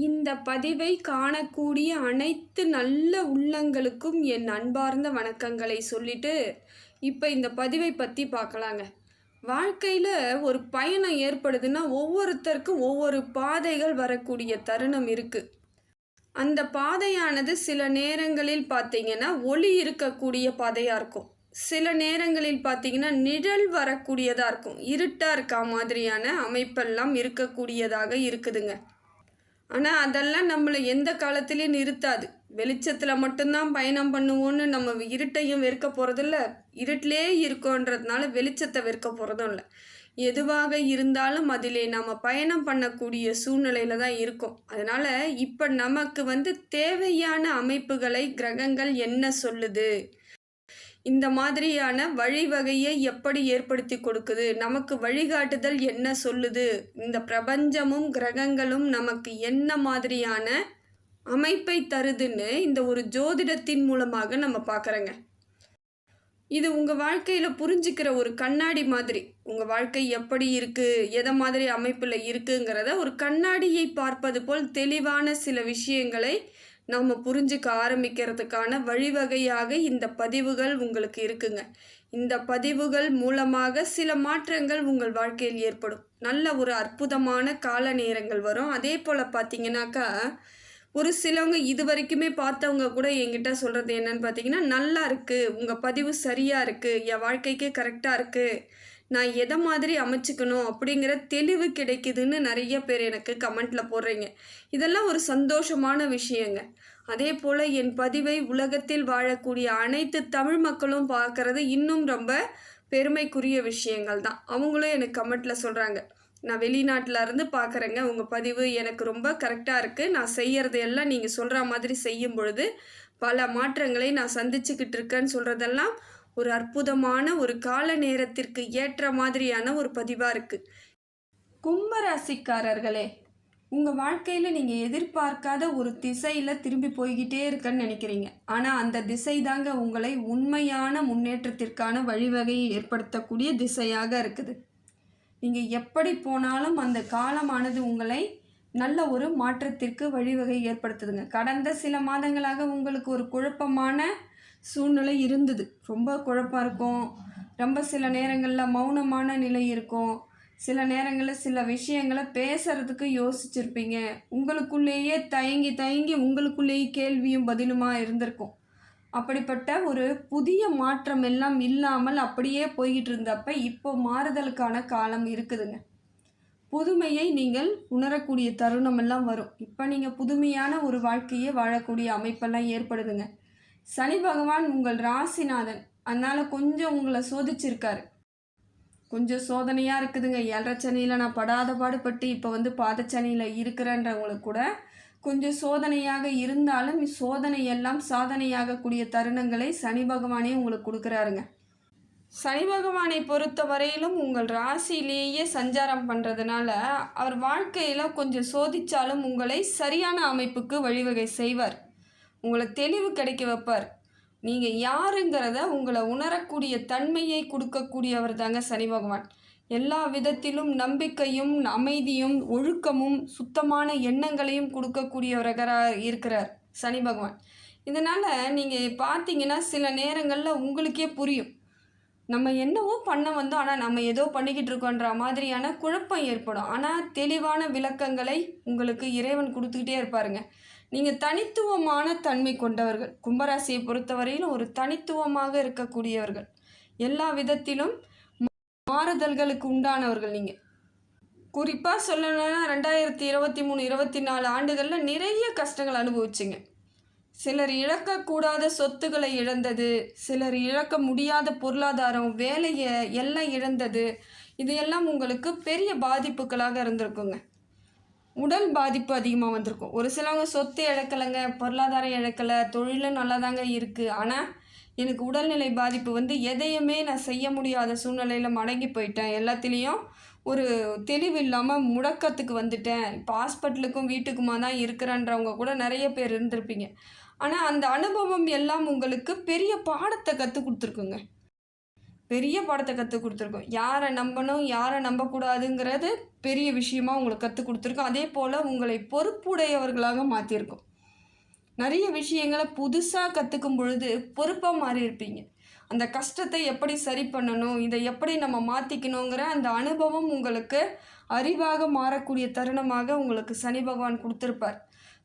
இந்த பதிவை காணக்கூடிய அனைத்து நல்ல உள்ளங்களுக்கும் என் அன்பார்ந்த வணக்கங்களை சொல்லிட்டு இப்போ இந்த பதிவை பற்றி பார்க்கலாங்க. வாழ்க்கையில் ஒரு பயணம் ஏற்படுதுன்னா ஒவ்வொருத்தருக்கும் ஒவ்வொரு பாதைகள் வரக்கூடிய தருணம் இருக்குது. அந்த பாதையானது சில நேரங்களில் பார்த்தீங்கன்னா ஒளி இருக்கக்கூடிய பாதையாக இருக்கும், சில நேரங்களில் பார்த்தீங்கன்னா நிழல் வரக்கூடியதாக இருக்கும், இருட்டாக இருக்கா மாதிரியான அமைப்பெல்லாம் இருக்கக்கூடியதாக இருக்குதுங்க. ஆனால் அதெல்லாம் நம்மளை எந்த காலத்துலேயும் நிறுத்தாது. வெளிச்சத்தில் மட்டும்தான் பயணம் பண்ணுவோன்னு நம்ம இருட்டையும் வெறுக்க போகிறதில்ல, இருட்டிலே இருக்கோன்றதுனால வெளிச்சத்தை வெறுக்க போகிறதும் இல்லை. எதுவாக இருந்தாலும் அதிலே நம்ம பயணம் பண்ணக்கூடிய சூழ்நிலையில் தான் இருக்கும். அதனால் இப்போ நமக்கு தேவையான அமைப்புகளை கிரகங்கள் என்ன சொல்லுது, இந்த மாதிரியான வழிவகையை எப்படி ஏற்படுத்தி கொடுக்குது, நமக்கு வழிகாட்டுதல் என்ன சொல்லுது, இந்த பிரபஞ்சமும் கிரகங்களும் நமக்கு என்ன மாதிரியான அமைப்பை தருதுன்னு இந்த ஒரு ஜோதிடத்தின் மூலமாக நம்ம பார்க்குறோங்க. இது உங்கள் வாழ்க்கையில் புரிஞ்சிக்கிற ஒரு கண்ணாடி மாதிரி. உங்கள் வாழ்க்கை எப்படி இருக்குது, எதை மாதிரி அமைப்பில் இருக்குங்கிறத ஒரு கண்ணாடியை பார்ப்பது போல் தெளிவான சில விஷயங்களை நாம் புரிஞ்சுக்க ஆரம்பிக்கிறதுக்கான வழிவகையாக இந்த பதிவுகள் உங்களுக்கு இருக்குங்க. இந்த பதிவுகள் மூலமாக சில மாற்றங்கள் உங்கள் வாழ்க்கையில் ஏற்படும். நல்ல ஒரு அற்புதமான கால நேரங்கள் வரும். அதே போல் பார்த்தீங்கன்னாக்கா ஒரு சிலவங்க இது வரைக்குமே பார்த்தவங்க கூட என்கிட்ட சொல்கிறது என்னன்னு பார்த்தீங்கன்னா, நல்லா இருக்குது, உங்கள் பதிவு சரியாக இருக்குது, என் வாழ்க்கைக்கு கரெக்டாக இருக்குது, நான் எதை மாதிரி அமைச்சிக்கணும் அப்படிங்கிற தெளிவு கிடைக்குதுன்னு நிறைய பேர் எனக்கு கமெண்ட்டில் போடுறீங்க. இதெல்லாம் ஒரு சந்தோஷமான விஷயங்க. அதே போல் என் பதிவை உலகத்தில் வாழக்கூடிய அனைத்து தமிழ் மக்களும் பார்க்குறது இன்னும் ரொம்ப பெருமைக்குரிய விஷயங்கள் தான். அவங்களும் எனக்கு கமெண்ட்டில் சொல்கிறாங்க, நான் வெளிநாட்டில் இருந்து பார்க்குறேங்க, உங்கள் பதிவு எனக்கு ரொம்ப கரெக்டாக இருக்குது, நான் செய்கிறது எல்லாம் நீங்கள் சொல்கிற மாதிரி செய்யும் பொழுது பல மாற்றங்களை நான் சந்திச்சுக்கிட்டு இருக்கேன்னு சொல்கிறதெல்லாம் ஒரு அற்புதமான ஒரு கால நேரத்திற்கு ஏற்ற மாதிரியான ஒரு பதிவாக இருக்குது. கும்பராசிக்காரர்களே, உங்கள் வாழ்க்கையில் நீங்கள் எதிர்பார்க்காத ஒரு திசையில் திரும்பி போய்கிட்டே இருக்கன்னு நினைக்கிறீங்க. ஆனால் அந்த திசை தாங்க உங்களை உண்மையான முன்னேற்றத்திற்கான வழிவகையை ஏற்படுத்தக்கூடிய திசையாக இருக்குது. நீங்கள் எப்படி போனாலும் அந்த காலமானது உங்களை நல்ல ஒரு மாற்றத்திற்கு வழிவகை ஏற்படுத்துதுங்க. கடந்த சில மாதங்களாக உங்களுக்கு ஒரு குழப்பமான சூழ்நிலை இருந்தது. ரொம்ப குழப்பம் இருக்கும், ரொம்ப சில நேரங்களில் மௌனமான நிலை இருக்கும், சில நேரங்களில் சில விஷயங்களை பேசுகிறதுக்கு யோசிச்சிருப்பீங்க, உங்களுக்குள்ளேயே தயங்கி உங்களுக்குள்ளேயே கேள்வியும் பதிலுமா இருந்திருக்கும். அப்படிப்பட்ட ஒரு புதிய மாற்றம் எல்லாம் இல்லாமல் அப்படியே போய்கிட்டு இருந்தப்ப இப்போ மாறுதலுக்கான காலம் இருக்குதுங்க. புதுமையை நீங்கள் உணரக்கூடிய தருணம் எல்லாம் வரும். இப்போ நீங்கள் புதுமையான ஒரு வாழ்க்கையை வாழக்கூடிய அமைப்பெல்லாம் ஏற்படுதுங்க. சனி பகவான் உங்கள் ராசிநாதன், அதனால் கொஞ்சம் உங்களை சோதிச்சிருக்காரு. கொஞ்சம் சோதனையாக இருக்குதுங்க. 7 சனியில் நான் படாத பாடுபட்டு இப்போ பாதச்சனியில் இருக்கிறேன்றவங்களுக்கு கூட கொஞ்சம் சோதனையாக இருந்தாலும் சோதனை எல்லாம் சாதனையாகக்கூடிய தருணங்களை சனி பகவானே உங்களுக்கு கொடுக்குறாருங்க. சனி பகவானை பொறுத்த வரையிலும் உங்கள் ராசியிலேயே சஞ்சாரம் பண்ணுறதுனால அவர் வாழ்க்கையில் கொஞ்சம் சோதித்தாலும் உங்களை சரியான அமைப்புக்கு வழிவகை செய்வார். உங்களை தெளிவு கிடைக்க வைப்பார். நீங்கள் யாருங்கிறத உங்களை உணரக்கூடிய தன்மையை கொடுக்கக்கூடியவர் தாங்க சனி பகவான். எல்லா விதத்திலும் நம்பிக்கையும் அமைதியும் ஒழுக்கமும் சுத்தமான எண்ணங்களையும் கொடுக்கக்கூடியவராக இருக்கிறார் சனி பகவான். இதனால் நீங்கள் பார்த்தீங்கன்னா சில நேரங்களில் உங்களுக்கே புரியும், நம்ம என்னவோ பண்ண வந்தோம் ஆனால் நம்ம ஏதோ பண்ணிக்கிட்டு இருக்கோன்ற மாதிரியான குழப்பம் ஏற்படும். ஆனால் தெளிவான விளக்கங்களை உங்களுக்கு இறைவன் கொடுத்துக்கிட்டே இருப்பாருங்க. நீங்கள் தனித்துவமான தன்மை கொண்டவர்கள். கும்பராசியை பொறுத்தவரையிலும் ஒரு தனித்துவமாக இருக்கக்கூடியவர்கள். எல்லா விதத்திலும் மாறுதல்களுக்கு உண்டானவர்கள். நீங்கள் குறிப்பாக சொல்லணும்னா 2023 24 ஆண்டுகளில் நிறைய கஷ்டங்கள் அனுபவிச்சிங்க. சிலர் இழக்கக்கூடாத சொத்துக்களை இழந்தது, சிலர் இழக்க முடியாத பொருளாதாரம், வேலையை எல்லாம் இழந்தது, இதையெல்லாம் உங்களுக்கு பெரிய பாதிப்புகளாக இருந்திருக்குங்க. உடல் பாதிப்பு அதிகமாக வந்திருக்கும். ஒரு சிலவங்க சொத்து இழக்கலைங்க, பொருளாதாரம் இழக்கலை, தொழிலும் நல்லா தாங்க இருக்குது, ஆனால் எனக்கு உடல்நிலை பாதிப்பு எதையுமே நான் செய்ய முடியாத சூழ்நிலையில் மடங்கி போயிட்டேன், எல்லாத்துலேயும் ஒரு தெளிவு இல்லாமல் முடக்கத்துக்கு வந்துட்டேன், இப்போ ஹாஸ்பிட்டலுக்கும் வீட்டுக்குமா தான் இருக்கிறேன்றவங்க கூட நிறைய பேர் இருந்திருப்பீங்க. ஆனால் அந்த அனுபவம் எல்லாம் உங்களுக்கு பெரிய பாடத்தை கற்றுக் கொடுத்துருக்குங்க. பெரிய பாடத்தை கற்றுக் கொடுத்துருக்கோம். யாரை நம்பணும், யாரை நம்பக்கூடாதுங்கிறது பெரிய விஷயமா உங்களுக்கு கற்றுக் கொடுத்துருக்கோம். அதே போல் உங்களை பொறுப்புடையவர்களாக மாற்றியிருக்கோம். நிறைய விஷயங்களை புதுசாக கற்றுக்கும் பொழுது பொறுப்பாக மாறியிருப்பீங்க. அந்த கஷ்டத்தை எப்படி சரி பண்ணணும், இதை எப்படி நம்ம மாற்றிக்கணுங்கிற அந்த அனுபவம் உங்களுக்கு அறிவாக மாறக்கூடிய தருணமாக உங்களுக்கு சனி பகவான் கொடுத்துருப்பார்.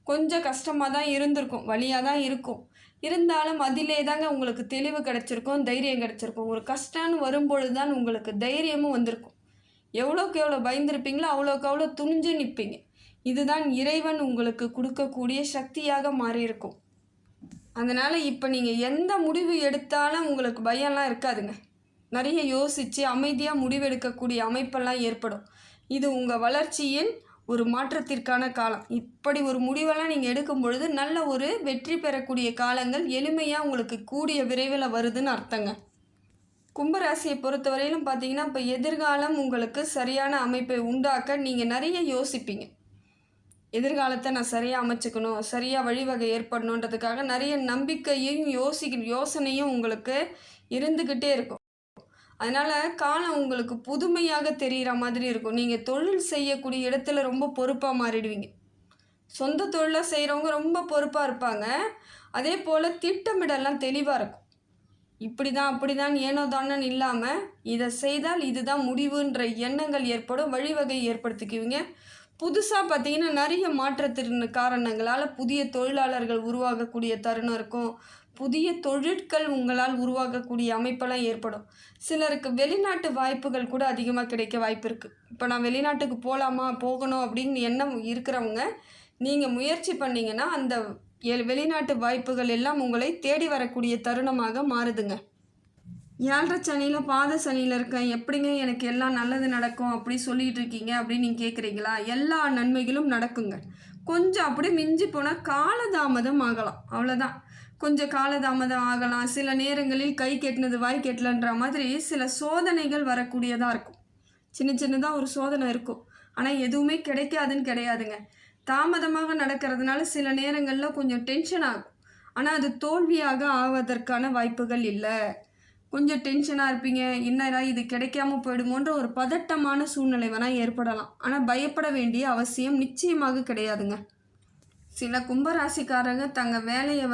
கொஞ்சம் கஷ்டமாக தான் இருந்திருக்கும், வலியாக தான் இருக்கும். இருந்தாலும் அதிலே தாங்க உங்களுக்கு தெளிவு கிடச்சிருக்கும், தைரியம் கிடச்சிருக்கும். ஒரு கஷ்டம்னு வரும்பொழுது தான் உங்களுக்கு தைரியமும் வந்திருக்கும். எவ்வளோக்கு எவ்வளோ பயந்துருப்பீங்களோ அவ்வளோக்கு அவ்வளோ துணிஞ்சு நிற்பீங்க. இதுதான் இறைவன் உங்களுக்கு கொடுக்கக்கூடிய சக்தியாக மாறியிருக்கும். அதனால் இப்போ நீங்கள் எந்த முடிவு எடுத்தாலும் உங்களுக்கு பயம்லாம் இருக்காதுங்க. நிறைய யோசித்து அமைதியாக முடிவெடுக்கக்கூடிய அமைப்பெல்லாம் ஏற்படும். இது உங்கள் வளர்ச்சியின் ஒரு மாற்றத்திற்கான காலம். இப்படி ஒரு முடிவெல்லாம் நீங்கள் எடுக்கும் பொழுது நல்ல ஒரு வெற்றி பெறக்கூடிய காலங்கள் எளிமையாக உங்களுக்கு கூடிய விரைவில் வருதுன்னு அர்த்தங்க. கும்பராசியை பொறுத்தவரையிலும் பார்த்தீங்கன்னா இப்போ எதிர்காலம் உங்களுக்கு சரியான அமைப்பை உண்டாக்க நீங்கள் நிறைய யோசிப்பீங்க. எதிர்காலத்தை நான் சரியாக அமைச்சுக்கணும், சரியாக வழிவகை ஏற்படணுன்றதுக்காக நிறைய நம்பிக்கையும் யோசனையும் உங்களுக்கு இருந்துக்கிட்டே இருக்கும். அதனால் காலம் உங்களுக்கு புதுமையாக தெரிகிற மாதிரி இருக்கும். நீங்கள் தொழில் செய்யக்கூடிய இடத்துல ரொம்ப பொறுப்பாக மாறிடுவீங்க. சொந்த தொழிலாக செய்கிறவங்க ரொம்ப பொறுப்பாக இருப்பாங்க. அதே போல் திட்டமிடலாம் தெளிவாக இருக்கும். இப்படி தான் அப்படி தான் ஏனோ தானோன்னு இல்லாமல் இதை செய்தால் இதுதான் முடிவுன்ற எண்ணங்கள் ஏற்படும், வழிவகை ஏற்படுத்திக்குவீங்க. புதுசாக பார்த்தீங்கன்னா நிறைய மாற்றத்தின் காரணங்களால் புதிய தொழிலாளர்கள் உருவாகக்கூடிய தருணம் இருக்கும். புதிய தொழிற்கள் உங்களால் உருவாகக்கூடிய அமைப்பெல்லாம் ஏற்படும். சிலருக்கு வெளிநாட்டு வாய்ப்புகள் கூட அதிகமாக கிடைக்க வாய்ப்பு இருக்குது. இப்போ நான் வெளிநாட்டுக்கு போகணும் அப்படின்னு எண்ணம் இருக்கிறவங்க நீங்கள் முயற்சி பண்ணிங்கன்னா அந்த வெளிநாட்டு வாய்ப்புகள் எல்லாம் உங்களை தேடி வரக்கூடிய தருணமாக மாறுதுங்க. 7.5 சனியில் பாத சனியில் இருக்கேன், எப்படிங்க எனக்கு எல்லாம் நல்லது நடக்கும் அப்படி சொல்லிகிட்டு இருக்கீங்க அப்படின்னு நீங்கள் கேட்குறீங்களா? எல்லா நன்மைகளும் நடக்குங்க. கொஞ்சம் அப்படி மிஞ்சி போனால் காலதாமதம் ஆகலாம், அவ்வளோதான். கொஞ்சம் காலதாமதம் ஆகலாம். சில நேரங்களில் கை கெட்டினது வாய் கெட்டலன்ற மாதிரி சில சோதனைகள் வரக்கூடியதாக இருக்கும். சின்னதாக ஒரு சோதனை இருக்கும், ஆனால் எதுவுமே கிடைக்காதுன்னு கிடையாதுங்க. தாமதமாக நடக்கிறதுனால சில நேரங்களில் கொஞ்சம் டென்ஷன் ஆகும், ஆனால் அது தோல்வியாக ஆவதற்கான வாய்ப்புகள் இல்லை. கொஞ்சம் டென்ஷனாக இருப்பீங்க, என்னடா இது கிடைக்காம போயிடுமோன்ற ஒரு பதட்டமான சூழ்நிலை வேணால் ஏற்படலாம். ஆனால் பயப்பட வேண்டிய அவசியம் நிச்சயமாக கிடையாதுங்க. சில கும்பராசிக்காரங்க தங்கள் வேலையை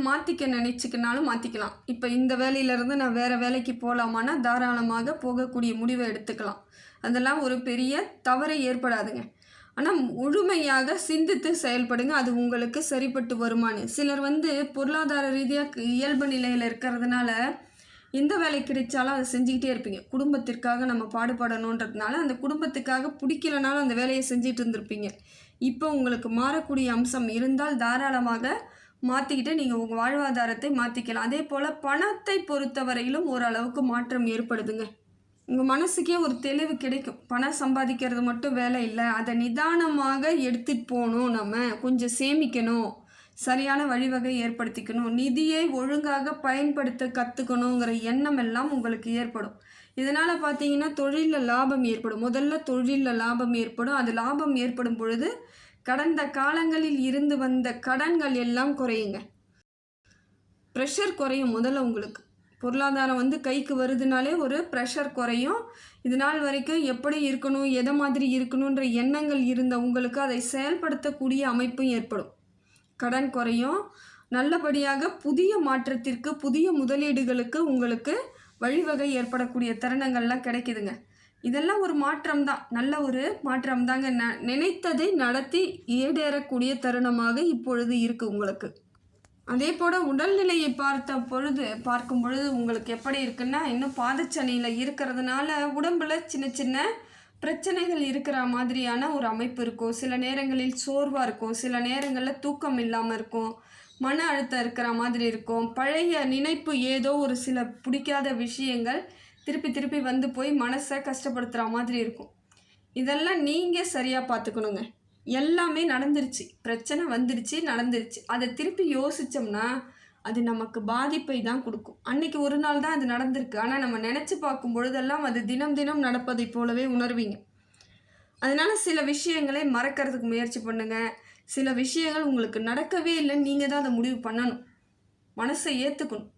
மாற்றிக்க நினச்சிக்கினாலும் மாற்றிக்கலாம். இப்போ இந்த வேலையிலேருந்து நான் வேறு வேலைக்கு போகலாமான்னா தாராளமாக போகக்கூடிய முடிவை எடுத்துக்கலாம். அதெல்லாம் ஒரு பெரிய தவறை ஏற்படாதுங்க. ஆனால் முழுமையாக சிந்தித்து செயல்படுங்க, அது உங்களுக்கு சரிப்பட்டு வருமானு. சிலர் பொருளாதார ரீதியாக இயல்பு நிலையில் இருக்கிறதுனால எந்த வேலை கிடைச்சாலும் அதை செஞ்சுக்கிட்டே இருப்பீங்க. குடும்பத்திற்காக நம்ம பாடுபடணுன்றதுனால அந்த குடும்பத்துக்காக பிடிக்கலனாலும் அந்த வேலையை செஞ்சுட்டு இருந்திருப்பீங்க. இப்போ உங்களுக்கு மாறக்கூடிய அம்சம் இருந்தால் தாராளமாக மாற்றிக்கிட்டு நீங்கள் உங்கள் வாழ்வாதாரத்தை மாற்றிக்கலாம். அதே போல் பணத்தை பொறுத்தவரையிலும் ஓரளவுக்கு மாற்றம் ஏற்படுதுங்க. உங்கள் மனசுக்கே ஒரு தெளிவு கிடைக்கும். பணம் சம்பாதிக்கிறது மட்டும் வேலை இல்லை, அதை நிதானமாக எடுத்துகிட்டு போகணும், நம்ம கொஞ்சம் சேமிக்கணும், சரியான வழிவகை ஏற்படுத்திக்கணும், நிதியை ஒழுங்காக பயன்படுத்த கற்றுக்கணுங்கிற எண்ணம் எல்லாம் உங்களுக்கு ஏற்படும். இதனால் பார்த்தீங்கன்னா தொழிலில் லாபம் ஏற்படும். முதல்ல தொழிலில் லாபம் ஏற்படும். அது லாபம் ஏற்படும் பொழுது கடந்த காலங்களில் இருந்து வந்த கடன்கள் எல்லாம் குறையுங்க. ப்ரெஷர் குறையும். முதல்ல உங்களுக்கு பொருளாதாரம் கைக்கு வருதுனாலே ஒரு ப்ரெஷர் குறையும். இது நாள் வரைக்கும் எப்படி இருக்கணும், எதை மாதிரி இருக்கணுன்ற எண்ணங்கள் இருந்த உங்களுக்கு அதை செயல்படுத்தக்கூடிய அமைப்பும் ஏற்படும். கடன் குறையும். நல்லபடியாக புதிய மாற்றத்திற்கு, புதிய முதலீடுகளுக்கு உங்களுக்கு வழிவகை ஏற்படக்கூடிய தருணங்கள்லாம் கிடைக்குதுங்க. இதெல்லாம் ஒரு மாற்றம் தான், நல்ல ஒரு மாற்றம் தாங்க. நினைத்ததை நடத்தி ஈடேறக்கூடிய தருணமாக இப்பொழுது இருக்குது உங்களுக்கு. அதே போல் உடல்நிலையை பார்க்கும் பொழுது உங்களுக்கு எப்படி இருக்குன்னா, இன்னும் பாதச்சனியில் இருக்கிறதுனால உடம்பில் சின்ன சின்ன பிரச்சனைகள் இருக்கிற மாதிரியான ஒரு அமைப்பு இருக்கும். சில நேரங்களில் சோர்வாக இருக்கும், சில நேரங்களில் தூக்கம் இல்லாமல் இருக்கும், மன அழுத்தம் இருக்கிற மாதிரி இருக்கும். பழைய நினைப்பு ஏதோ ஒரு சில பிடிக்காத விஷயங்கள் திருப்பி திருப்பி போய் மனசை கஷ்டப்படுத்துகிற மாதிரி இருக்கும். இதெல்லாம் நீங்கள் சரியாக பார்த்துக்கணுங்க. எல்லாமே நடந்துருச்சு, பிரச்சனை வந்துடுச்சு, நடந்துருச்சு. அதை திருப்பி யோசித்தோம்னா அது நமக்கு பாதிப்பை தான் கொடுக்கும். அன்றைக்கி ஒரு நாள் தான் அது நடந்திருக்கு, ஆனால் நம்ம நினச்சி பார்க்கும் பொழுதெல்லாம் அது தினம் தினம் நடப்பதை போலவே உணர்வீங்க. அதனால் சில விஷயங்களை மறக்கிறதுக்கு முயற்சி பண்ணுங்கள். சில விஷயங்கள் உங்களுக்கு நடக்கவே இல்லைன்னு நீங்கள் தான் அதை முடிவு பண்ணணும். மனசை ஏற்றுக்கணும்,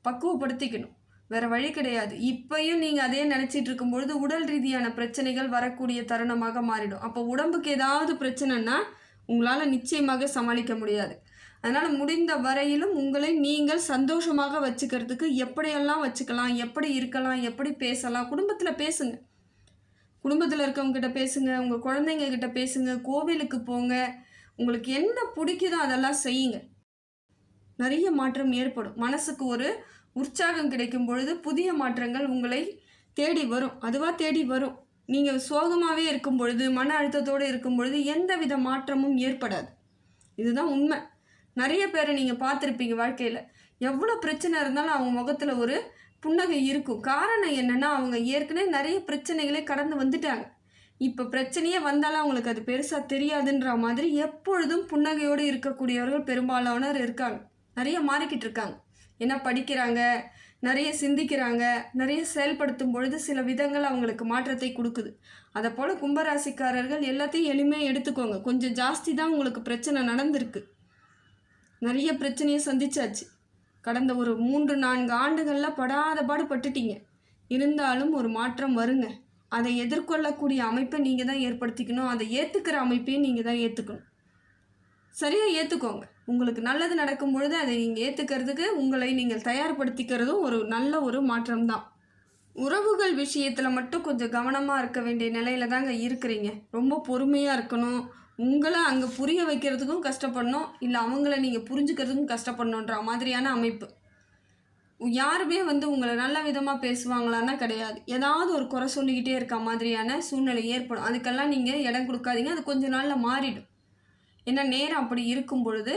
பக்குவப்படுத்திக்கணும். வேறு வழி கிடையாது. இப்பயும் நீங்கள் அதே நினச்சிட்டு இருக்கும்பொழுது உடல் ரீதியான பிரச்சனைகள் வரக்கூடிய தருணமாக மாறிடும். அப்போ உடம்புக்கு ஏதாவது பிரச்சனைன்னா உங்களால் நிச்சயமாக சமாளிக்க முடியாது. அதனால் முடிந்த வரையிலும் உங்களை நீங்கள் சந்தோஷமாக வச்சுக்கிறதுக்கு எப்படியெல்லாம் வச்சுக்கலாம், எப்படி இருக்கலாம், எப்படி பேசலாம், குடும்பத்தில் பேசுங்க. குடும்பத்தில் இருக்கவங்ககிட்ட பேசுங்க, உங்கள் குழந்தைங்க கிட்ட பேசுங்க, கோவிலுக்கு போங்க. உங்களுக்கு என்ன பிடிக்குதோ அதெல்லாம் செய்யுங்க. நிறைய மாற்றம் ஏற்படும். மனசுக்கு ஒரு உற்சாகம் கிடைக்கும் பொழுது புதிய மாற்றங்கள் உங்களை தேடி வரும். அதுவாக தேடி வரும். நீங்கள் சோகமாகவே இருக்கும் பொழுது, மன அழுத்தத்தோடு இருக்கும் பொழுது எந்த வித மாற்றமும் ஏற்படாது. இதுதான் உண்மை. நிறைய பேரை நீங்கள் பார்த்துருப்பீங்க வாழ்க்கையில். எவ்வளோ பிரச்சனை இருந்தாலும் அவங்க முகத்தில் ஒரு புன்னகை இருக்கும். காரணம் என்னென்னா, அவங்க ஏற்கனவே நிறைய பிரச்சனைகளை கடந்து வந்துட்டாங்க. இப்போ பிரச்சனையே வந்தாலும் அவங்களுக்கு அது பெருசாக தெரியாதுன்ற மாதிரி எப்பொழுதும் புன்னகையோடு இருக்கக்கூடியவர்கள் பெரும்பாலானோர் இருக்காங்க. நிறைய மாறிக்கிட்டு இருக்காங்க. ஏன்னா படிக்கிறாங்க, நிறைய சிந்திக்கிறாங்க, நிறைய செயல்படுத்தும் பொழுது சில விதங்கள் அவங்களுக்கு மாற்றத்தை கொடுக்குது. அதை போல் கும்பராசிக்காரர்கள் எல்லாத்தையும் எளிமையாக எடுத்துக்கோங்க. கொஞ்சம் ஜாஸ்தி தான் உங்களுக்கு பிரச்சனை நடந்திருக்கு. நிறைய பிரச்சனையை சந்திச்சாச்சு. கடந்த ஒரு 3-4 ஆண்டுகளில் படாத பாடு பட்டுட்டீங்க. இருந்தாலும் ஒரு மாற்றம் வருங்க. அதை எதிர்கொள்ளக்கூடிய அமைப்பை நீங்கள் தான் ஏற்படுத்திக்கணும். அதை ஏற்றுக்கிற அமைப்பையும் நீங்கள் தான் ஏற்றுக்கணும். சரியாக ஏற்றுக்கோங்க. உங்களுக்கு நல்லது நடக்கும் பொழுது அதை நீங்கள் ஏற்றுக்கிறதுக்கு உங்களை நீங்கள் தயார்படுத்திக்கிறதும் ஒரு நல்ல ஒரு மாற்றம்தான். உறவுகள் விஷயத்தில் மட்டும் கொஞ்சம் கவனமாக இருக்க வேண்டிய நிலையில தாங்க இருக்கிறீங்க. ரொம்ப பொறுமையாக இருக்கணும். உங்களை அங்கே புரிய வைக்கிறதுக்கும் கஷ்டப்படணும், இல்லை அவங்கள நீங்கள் புரிஞ்சுக்கிறதுக்கும் கஷ்டப்படணுன்ற மாதிரியான அமைப்பு. யாருமே உங்களை நல்ல விதமாக பேசுவாங்களான்னா கிடையாது. ஏதாவது ஒரு குறை சொல்லிக்கிட்டே இருக்க மாதிரியான சூழ்நிலை ஏற்படும். அதுக்கெல்லாம் நீங்கள் இடம் கொடுக்காதீங்க. அது கொஞ்ச நாளில் மாறிடும். ஏன்னா நேரம் அப்படி இருக்கும் பொழுது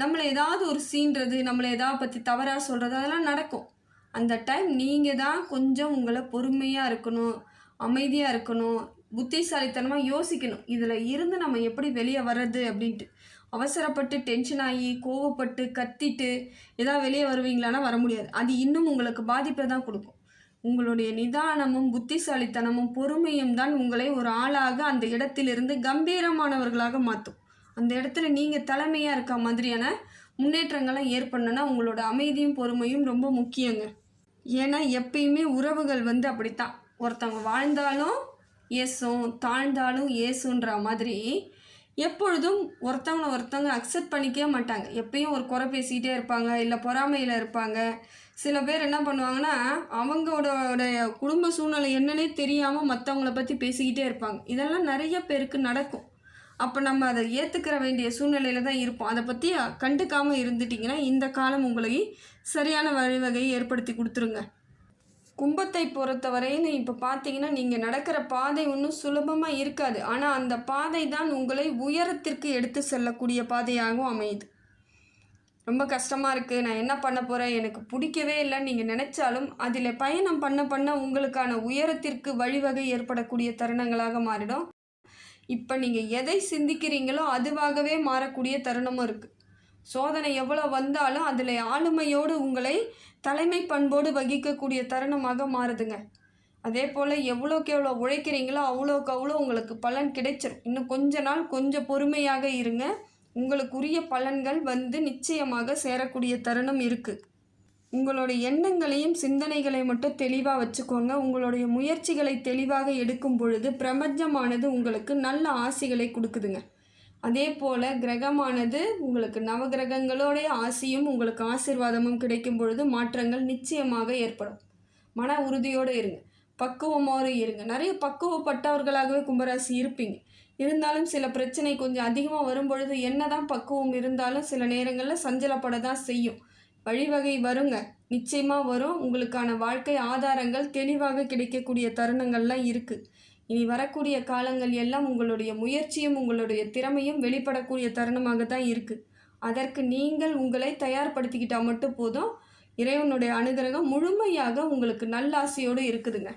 நம்மளை ஏதாவது ஒரு சீன்றது, நம்மளை ஏதாவது பற்றி தவறாக சொல்கிறது அதெல்லாம் நடக்கும். அந்த டைம் நீங்கள் தான் கொஞ்சம் உங்களை பொறுமையாக இருக்கணும், அமைதியாக இருக்கணும், புத்திசாலித்தனமாக யோசிக்கணும். இதில் இருந்து நம்ம எப்படி வெளியே வர்றது அப்படின்ட்டு. அவசரப்பட்டு டென்ஷன் ஆகி கோவப்பட்டு கத்திட்டு ஏதாவது வெளியே வருவீங்களான்னா வர முடியாது. அது இன்னும் உங்களுக்கு பாதிப்பை தான் கொடுக்கும். உங்களுடைய நிதானமும் புத்திசாலித்தனமும் பொறுமையும் தான் உங்களை ஒரு ஆளாக அந்த இடத்திலிருந்து கம்பீரமானவர்களாக மாற்றும். அந்த இடத்துல நீங்கள் தலைமையாக இருக்க மாதிரியான முன்னேற்றங்கள்லாம் ஏற்படணுன்னா உங்களோட அமைதியும் பொறுமையும் ரொம்ப முக்கியங்க. ஏன்னா எப்பயுமே உறவுகள் அப்படித்தான். ஒருத்தவங்க வாழ்ந்தாலும் ஏசும், தாழ்ந்தாலும் ஏசுன்ற மாதிரி எப்பொழுதும் ஒருத்தவங்க அக்செப்ட் பண்ணிக்கவே மாட்டாங்க. எப்பயும் ஒரு குறை பேசிக்கிட்டே இருப்பாங்க, இல்லை பொறாமையில் இருப்பாங்க. சில பேர் என்ன பண்ணுவாங்கன்னா, அவங்களோட குடும்ப சூழ்நிலை என்னன்னே தெரியாமல் மற்றவங்கள பற்றி பேசிக்கிட்டே இருப்பாங்க. இதெல்லாம் நிறைய பேருக்கு நடக்கும். அப்போ நம்ம அதை ஏற்றுக்கிற வேண்டிய சூழ்நிலையில் தான் இருப்போம். அதை பற்றி கண்டுக்காமல் இருந்துட்டிங்கன்னா இந்த காலம் உங்களை சரியான வழிவகையை ஏற்படுத்தி கொடுத்துருங்க. கும்பத்தை பொறுத்தவரையில் இப்போ பார்த்தீங்கன்னா, நீங்கள் நடக்கிற பாதை ஒன்றும் சுலபமாக இருக்காது. ஆனால் அந்த பாதை தான் உங்களை உயரத்திற்கு எடுத்து செல்லக்கூடிய பாதையாகவும் அமையுது. ரொம்ப கஷ்டமாக இருக்குது, நான் என்ன பண்ண போகிறேன், எனக்கு பிடிக்கவே இல்லைன்னு நீங்கள் நினச்சாலும் அதில் பயணம் பண்ண உங்களுக்கான உயரத்திற்கு வழிவகை ஏற்படக்கூடிய தருணங்களாக மாறிடும். இப்போ நீங்கள் எதை சிந்திக்கிறீங்களோ அதுவாகவே மாறக்கூடிய தருணமும் இருக்குது. சோதனை எவ்வளோ வந்தாலும் அதில் ஆளுமையோடு உங்களை தலைமை பண்போடு வகிக்கக்கூடிய தருணமாக மாறுதுங்க. அதே போல் எவ்வளோக்கு எவ்வளோ உழைக்கிறீங்களோ அவ்வளோக்கு அவ்வளோ உங்களுக்கு பலன் கிடைச்சிடும். இன்னும் கொஞ்ச நாள் கொஞ்சம் பொறுமையாக இருங்க. உங்களுக்குரிய பலன்கள் நிச்சயமாக சேரக்கூடிய தருணம் இருக்குது. உங்களுடைய எண்ணங்களையும் சிந்தனைகளை மட்டும் தெளிவாக வச்சுக்கோங்க. உங்களுடைய முயற்சிகளை தெளிவாக எடுக்கும் பொழுது பிரபஞ்சமானது உங்களுக்கு நல்ல ஆசிகளை கொடுக்குதுங்க. அதே போல் கிரகமானது உங்களுக்கு நவகிரகங்களோடைய ஆசியும் உங்களுக்கு ஆசீர்வாதமும் கிடைக்கும் பொழுது மாற்றங்கள் நிச்சயமாக ஏற்படும். மன உறுதியோடு இருங்க, பக்குவமோடு இருங்க. நிறைய பக்குவப்பட்டவர்களாகவே கும்பராசி இருப்பீங்க. இருந்தாலும் சில பிரச்சனை கொஞ்சம் அதிகமாக வரும் பொழுது என்ன தான் பக்குவம் இருந்தாலும் சில நேரங்களில் சஞ்சலப்பட தான் செய்யும். வழிவகை வருங்க, நிச்சயமாக வரும். உங்களுக்கான வாழ்க்கை ஆதாரங்கள் தெளிவாக கிடைக்கக்கூடிய தருணங்கள்லாம் இருக்குது. இனி வரக்கூடிய காலங்கள் எல்லாம் உங்களுடைய முயற்சியும் உங்களுடைய திறமையும் வெளிப்படக்கூடிய தருணமாக தான் இருக்குது. அதற்கு நீங்கள் உங்களை தயார்படுத்திக்கிட்டால் மட்டும் போதும். இறைவனுடைய அனுகிரகம் முழுமையாக உங்களுக்கு நல்லாசையோடு இருக்குதுங்க.